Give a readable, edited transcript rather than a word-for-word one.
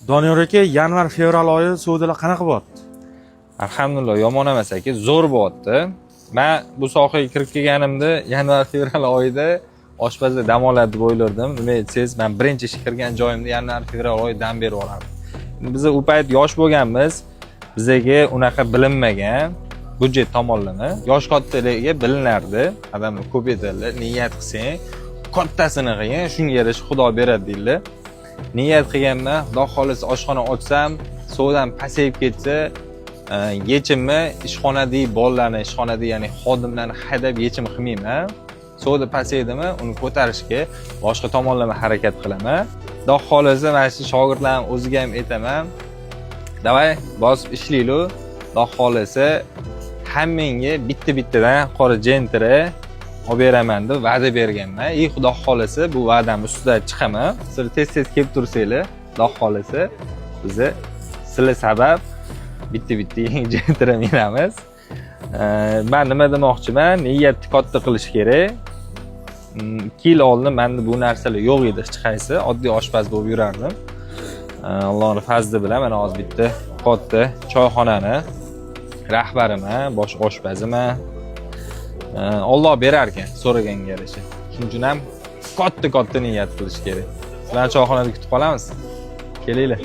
Doniyor aka, yanvar fevral oyi savdolar qanaqa bo'lyapti? Alhamdulillah, yomon emas aka, zo'r bo'lyapti. Men bu sohaga kirib kelganimda yanvar fevral oyida oshpazda dam oladi deb o'ylardim. Nima desangiz, men birinchi ishga kirgan joyimda yanvar fevral oyida dam berib olardim. Biz u payt yosh bo'lganmiz. Bizga unaqa bilinmagan budjet tomonlama. Yosh kattalarga bilinardi. Odamlar ko'p edilar. Niyat qilsang, kattasini qilgan, shunga yarasha Xudo beradi deydilar. Niyat qilganman, Xudo xolisa oshxona ochsam, suvdan pasayib ketsa, yechimni ishxonadagi bolalarni, ishxonadagi ya'ni xodimlarni haydab yechim qilmayman. Suvda pasaydimi, uni ko'tarishga boshqa tomonlama harakat qilaman. Xudo xolisa mana shu shogirdlarim o'ziga ham aytaman. Davay, bosib ishlaylik. Xudo xolisa hammangga bitta-bittadan qora jentira olib beraman deb va'da berganman. Xudo xolisa bu va'dam ustida chiqaman. Sizlar tez-tez kelib tursanglar, Xudo xolisa bizni sizlar sabab bitta-bitta yangi jentira minamiz. Men nima demoqchiman? Niyatni katta qilish kerak. 2 yil oldin menda bu narsalar yo'q edi hech qaysi. Oddiy oshpaz bo'lib yurardim. Allohning fazli bilan mana hozir bitta katta choyxonani rahbariman, bosh oshpaziman. Alloh berar ekan so'raganga yarasha. Shuning uchun ham katta niyat qilish kerak. Sizlarni choyxonada kutib qolamiz. Kelinglar.